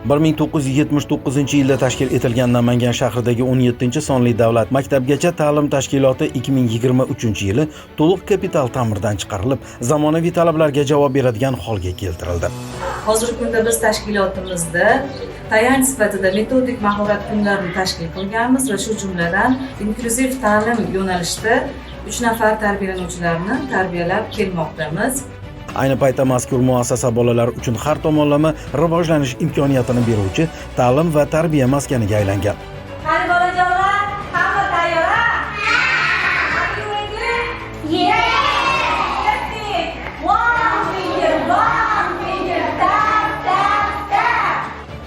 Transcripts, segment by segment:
1979-yilda tashkil etilgan Namangan shahridagi 17-sonli davlat maktabgacha ta'lim tashkiloti 2023-yili to'liq kapital ta'mirdan chiqarilib, zamonaviy talablarga javob beradigan holga keltirildi. Hozirgi kunda biz tashkilotimizda tayanch sifatida metodik mahorat kunlarini tashkil qilganmiz va shu jumladan inklyuziv ta'lim yo'nalishida 3 nafar tarbiyalanuvchilarni tarbiyalab kelmoqdamiz. Ayni paytda mazkur muassasa bolalar uchun har tomonlama rivojlanish imkoniyatini beruvchi ta'lim va tarbiya maskaniga aylangan. Qani bolajonlar, hamma tayyor?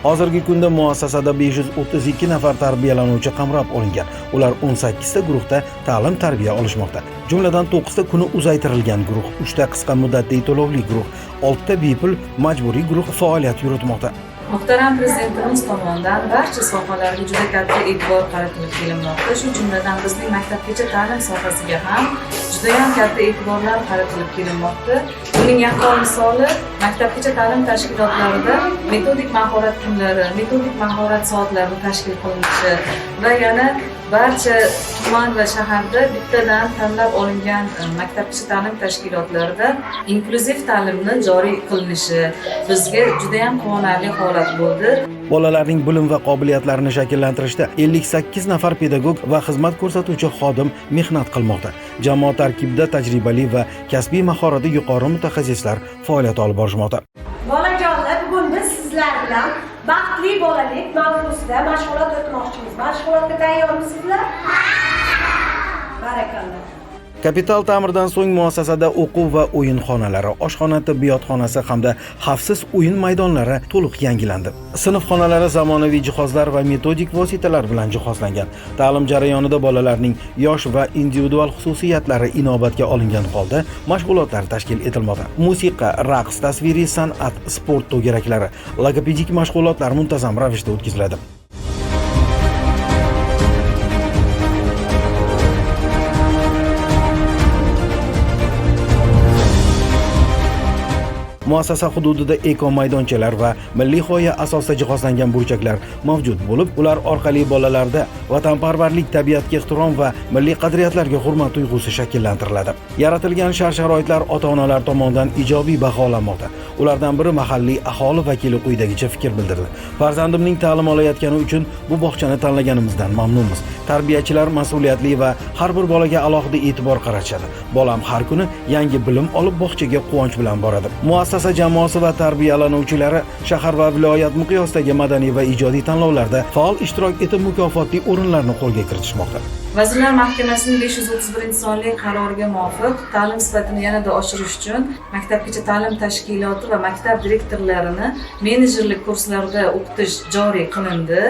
Hozirgi kunda muassasada 532 nafar tarbiyalanuvchi qamrab olingan. Ular 18 ta guruhda ta'lim-tarbiya olishmoqda. Jumladan 9 ta kuni uzaytirilgan guruh, 3 ta qisqa muddatli to'lovli guruh, 6 ta bepul majburiy guruh faoliyat yuritmoqda. Muhtaram Prezidentimiz tomonidan barcha sohalarga juda katta e'tibor qaratilib kelinmoqda. Shu jumladan bizning maktabgacha ta'lim sohasiga ham juda ham katta e'tiborlar qaratilib kelinmoqda. Buning yaqqol misoli maktabgacha ta'lim tashkilotlarida metodik mahorat kunlari, metodik mahorat soatlari tashkil qilinishi va yana barcha tuman va shaharda bittadan tanlab olingan maktabgacha ta'lim tashkilotlarida inklyuziv ta'limni joriy qilinishi bizga juda ham quvonarli holat bo'ldi. Bolalarning bilim va qobiliyatlarini shakllantirishda 58 nafar pedagog va xizmat ko'rsatuvchi xodim mehnat qilmoqda. Jamoat tarkibida tajribali va kasbiy mahorati yuqori mutaxassislar faoliyat olib borishmoqda. Bolajonlar, bugun biz sizlar bilan baxtli bolalik mavzusida mashg'ulot o'tmoqchimiz. Mashg'ulotga tayyormisizlar? Barakalloh. Kapital ta'mirdan so'ng muassasada o'quv va o'yin xonalari, oshxona, tibbiyot xonasi hamda xavfsiz o'yin maydonlari to'liq yangilandi. Sinf xonalari zamonaviy jihozlar va metodik vositalar bilan jihozlangan. Ta'lim jarayonida bolalarning yosh va individual xususiyatlari inobatga olingan holda mashg'ulotlar tashkil etilmoqda. Musiqa, raqs, tasviriy san'at, sport to'garaklari, logopedik mashg'ulotlar muntazam ravishda o'tkaziladi. Muassasa hududida eko maydonchalar va milliy g'oya asosida jihozlangan burchaklar mavjud bo'lib, ular orqali bolalarda vatanparvarlik, tabiatga ehtirom va milliy qadriyatlarga hurmat tuyg'usi shakllantiriladi. Yaratilgan shart-sharoitlar ota-onalar tomonidan ijobiy baholanmoqda. Ulardan biri mahalliy aholi vakili quyidagicha fikr bildirdi. Farzandimning ta'lim olayotgani uchun bu bog'chani tanlaganimizdan mamnunmiz. Tarbiyachilar mas'uliyatli va har bir bolaga alohida e'tibor qaratishadi. Bolam har kuni yangi bilim olib bog'chaga quvonch bilan boradi. Muassasa jamoasi va tarbiyalanuvchilari shahar va viloyat miqyosidagi madaniy va ijodiy tanlovlarda faol ishtirok etib mukofotli o'rinlarni qo'lga kiritishmoqda. Vazirlar Mahkamasining 531-sonli qaroriga muvofiq ta'lim sifatini yanada oshirish uchun maktabgacha ta'lim tashkiloti va maktab direktorlarini menejerlik kurslarida o'qitish joriy qilindi.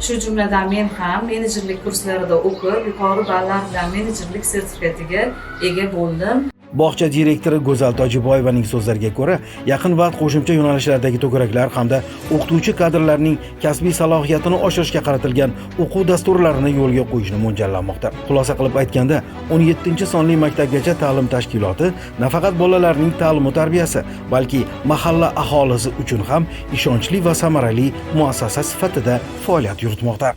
Shu jumladan men ham menejerlik kurslarida o'qib, yuqori ballar bilan menejerlik sertifikatiga ega bo'ldim. Bog'cha direktori Go'zal Tojiboyevaning so'zlariga ko'ra, yaqin vaqt qo'shimcha yo'nalishlardagi to'garaklar hamda o'qituvchi kadrlarning kasbiy salohiyatini oshirishga qaratilgan o'quv dasturlarini yo'lga qo'yishni mo'ljallanmoqda. Xulosa qilib aytganda, 17-sonli maktabgacha ta'lim tashkiloti nafaqat bolalarning ta'lim va tarbiyasi, balki mahalla aholisi uchun ham ishonchli va samarali muassasa sifatida faoliyat yuritmoqda.